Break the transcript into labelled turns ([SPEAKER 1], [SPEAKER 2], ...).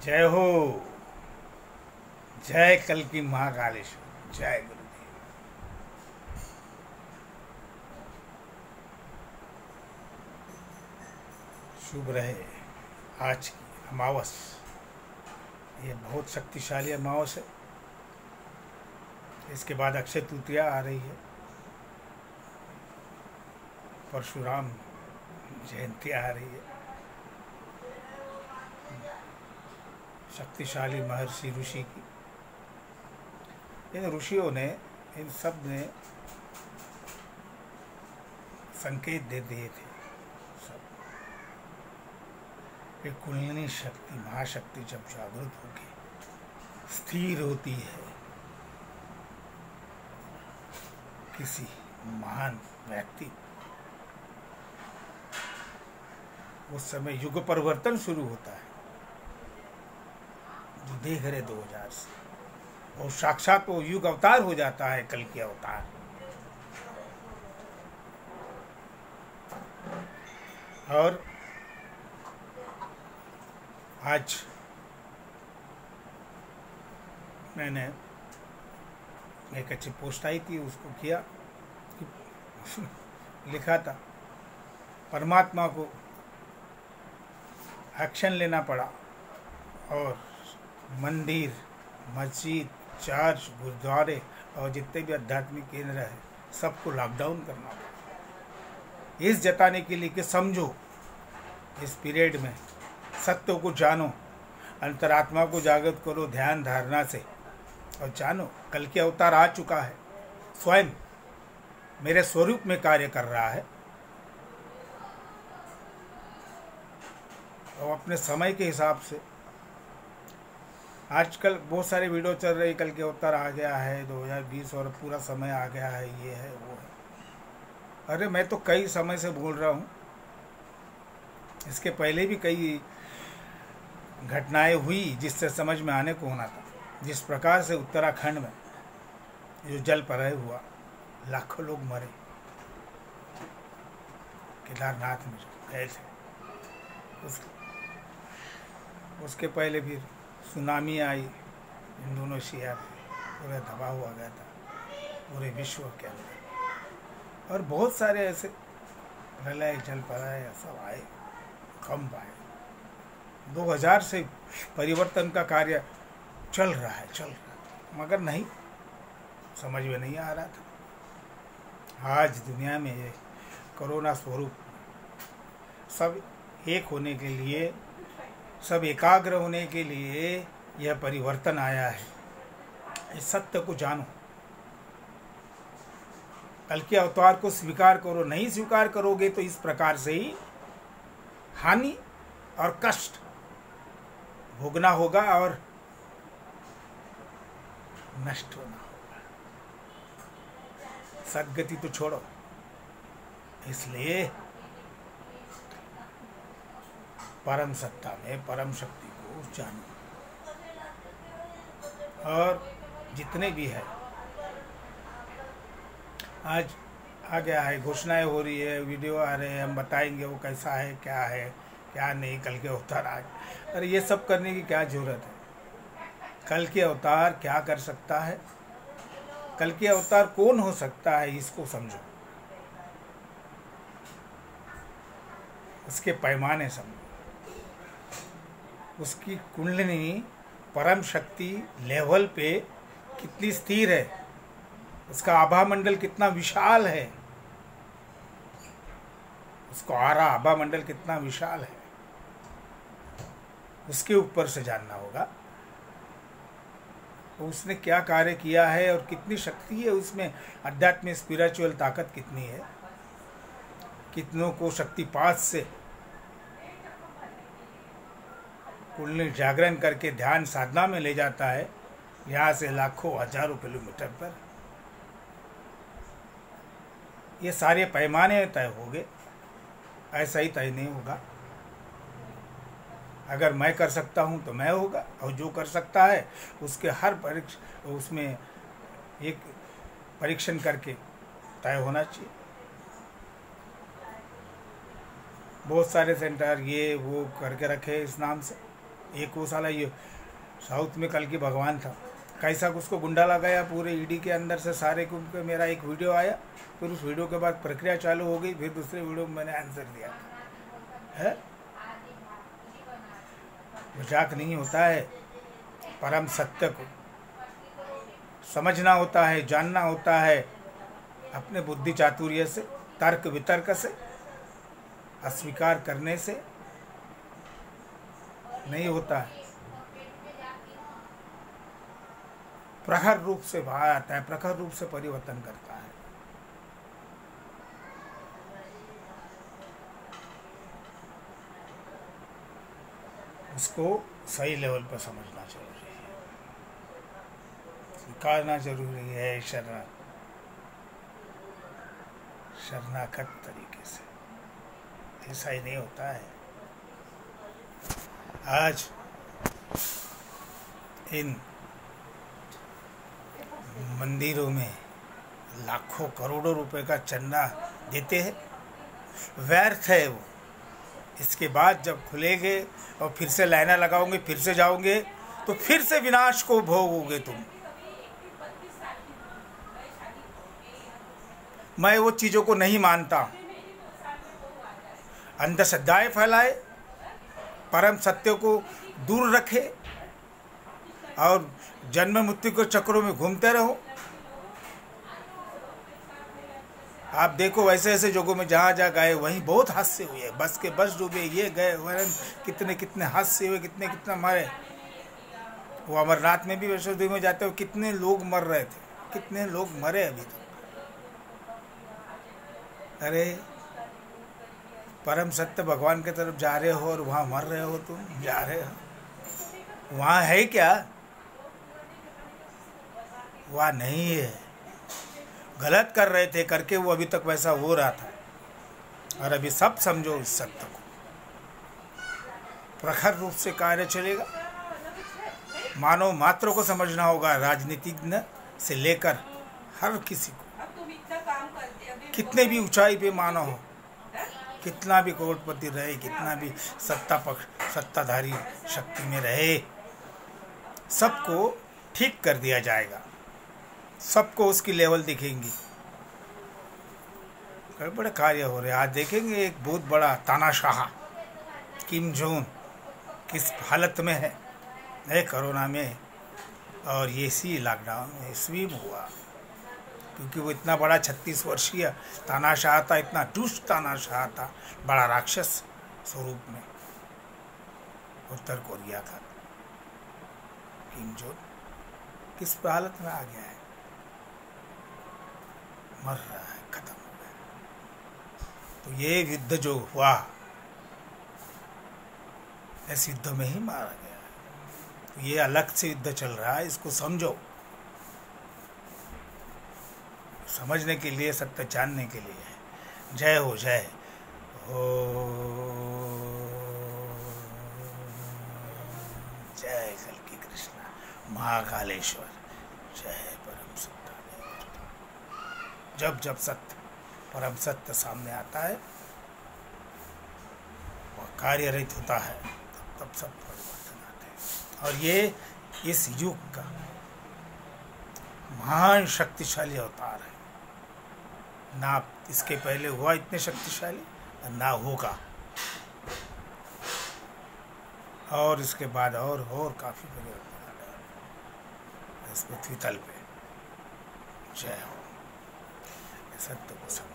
[SPEAKER 1] जय हो। जय कल की महाकालेश्वर। जय गुरुदेव। शुभ रहे आज की अमावस। ये बहुत शक्तिशाली अमावस है। इसके बाद अक्षय तृतीया आ रही है, परशुराम जयंती आ रही है। शक्तिशाली महर्षि ऋषि की, इन ऋषियों ने, इन सब ने संकेत दे दिए थे सब। ये कुंडलिनी शक्ति, महाशक्ति जब जागृत होकर स्थिर होती है किसी महान व्यक्ति, उस समय युग परिवर्तन शुरू होता है जो देख रहे 2000 से, और साक्षात वो युग अवतार हो जाता है, कल की अवतार। और आज मैंने एक अच्छी पोस्ट आई थी, उसको किया, लिखा था परमात्मा को एक्शन लेना पड़ा और मंदिर, मस्जिद, चर्च, गुरुद्वारे और जितने भी आध्यात्मिक केंद्र है सबको लॉकडाउन करना पड़ा, इस जताने के लिए कि समझो, इस पीरियड में सत्य को जानो, अंतरात्मा को जागृत करो ध्यान धारणा से, और जानो कल के अवतार आ चुका है, स्वयं मेरे स्वरूप में कार्य कर रहा है। और अपने समय के हिसाब से आजकल बहुत सारे वीडियो चल रहे, कल के अवतार आ गया है 2020 और पूरा समय आ गया है, ये है वो है। अरे मैं तो कई समय से बोल रहा हूँ, इसके पहले भी कई घटनाएं हुई जिससे समझ में आने को होना था। जिस प्रकार से उत्तराखंड में जो जल प्रलय हुआ, लाखों लोग मरे, केदारनाथ में जो गए थे, उसके पहले भी सुनामी आई, इंडोनेशिया में पूरा दबा हुआ गया था पूरे विश्व के अंदर। और बहुत सारे ऐसे प्रलय, जल प्रलय सब आए, कंप आए। 2000 से परिवर्तन का कार्य चल रहा है, मगर नहीं समझ में नहीं आ रहा था। आज दुनिया में ये कोरोना स्वरूप सब एक होने के लिए, सब एकाग्र होने के लिए यह परिवर्तन आया है। इस सत्य को जानो, कल के अवतार को स्वीकार करो। नहीं स्वीकार करोगे तो इस प्रकार से ही हानि और कष्ट भोगना होगा और नष्ट होना होगा। सद्गति तो छोड़ो। इसलिए परम सत्ता में परम शक्ति को जानो। और जितने भी है, आज आ गया है, घोषणाएं हो रही है, वीडियो आ रहे हैं, हम बताएंगे वो कैसा है, क्या नहीं, कल के अवतार आज। अरे ये सब करने की क्या जरूरत है? कल के अवतार क्या कर सकता है, कल के अवतार कौन हो सकता है, इसको समझो, उसके पैमाने समझो, उसकी कुंडलिनी परम शक्ति लेवल पे कितनी स्थिर है, उसका आभा मंडल कितना विशाल है, उसको आरा आभा मंडल कितना विशाल है, उसके ऊपर से जानना होगा उसने क्या कार्य किया है और कितनी शक्ति है उसमें, अध्यात्म स्पिरिचुअल ताकत कितनी है, कितनों को शक्तिपात से कुंडली जागरण करके ध्यान साधना में ले जाता है, यहाँ से लाखों हजारों किलोमीटर पर। ये सारे पैमाने तय हो गए, ऐसा ही तय नहीं होगा। अगर मैं कर सकता हूँ तो मैं होगा, और जो कर सकता है उसके हर उसमें एक परीक्षण करके तय होना चाहिए। बहुत सारे सेंटर ये वो करके रखे इस नाम से, एक वो साला ये साउथ में कल की भगवान था, कैसा उसको गुंडा लगाया पूरे ईडी के अंदर से सारे को। मेरा एक वीडियो आया, फिर उस वीडियो के बाद प्रक्रिया चालू हो गई, फिर दूसरे वीडियो में मैंने आंसर दिया है। मजाक नहीं होता है, परम सत्य को समझना होता है, जानना होता है, अपने बुद्धि चातुर्य से, तर्क वितर्क से, अस्वीकार करने से नहीं होता है। प्रखर रूप से बाहर आता है, प्रखर रूप से परिवर्तन करता है। उसको सही लेवल पर समझना जरूरी है, स्वीकारना जरूरी है, शरणागत तरीके से। ऐसा ही नहीं होता है। आज इन मंदिरों में लाखों करोड़ों रुपए का चंदा देते हैं, व्यर्थ है वो। इसके बाद जब खुलेंगे और फिर से लाइनें लगाओगे, फिर से जाओगे, तो फिर से विनाश को भोगोगे तुम। मैं वो चीज़ों को नहीं मानता। अंधश्रद्धाएं फैलाए, परम सत्य को दूर रखे और जन्म मृत्यु के चक्रों में घूमते रहो। आप देखो ऐसे ऐसे जगहों में जहाँ जहाँ गए वहीं बहुत हादसे हुए, बस के बस डूबे, ये गए वरन कितने कितने हादसे हुए, कितने कितने मरे। वो अमरनाथ में भी वैष्णो देवी में जाते हुए कितने लोग मर रहे थे, कितने लोग मरे अभी तक। अरे परम सत्य भगवान की तरफ जा रहे हो और वहाँ मर रहे हो, तुम जा रहे हो, वहाँ है क्या? वहाँ नहीं है। गलत कर रहे थे, करके वो अभी तक वैसा हो रहा था। और अभी सब समझो इस सत्य को, प्रखर रूप से कार्य चलेगा। मानव मात्र को समझना होगा, राजनीतिज्ञ से लेकर हर किसी को। कितने भी ऊंचाई पे मानव हो, कितना भी करोड़पति रहे, कितना भी सत्ताधारी शक्ति में रहे, सबको ठीक कर दिया जाएगा, सबको उसकी लेवल दिखेंगी। बड़े बड़े कार्य हो रहे हैं। आज देखेंगे एक बहुत बड़ा तानाशाह किम जोंग किस हालत में है कोरोना में, और ये इसी लॉकडाउन में इसवी में हुआ, क्योंकि वो इतना बड़ा 36 वर्षीय तानाशाह था, इतना दुष्ट तानाशाह था, बड़ा राक्षस स्वरूप में, उत्तर कोरिया का किम जोंग किस हालत में आ गया है, मर रहा है, खत्म हो गया। तो ये युद्ध जो हुआ, इस युद्ध में ही मारा गया है। तो ये अलग से युद्ध चल रहा है, इसको समझो। समझने के लिए, सत्य जानने के लिए है। जय हो, जय हो, जय कल्कि कृष्णा महाकालेश्वर, जय परम सत्य। जब जब सत्य, परम सत्य सामने आता है, वह कार्यरहित होता है, तब सब परिवर्तन आते हैं। और ये इस युग का महान शक्तिशाली अवतार है। ना इसके पहले हुआ इतने शक्तिशाली, ना होगा, और इसके बाद और काफी परिवर्तन आएगा इस पृथ्वी तल पे। जय हो। सत्य को समझ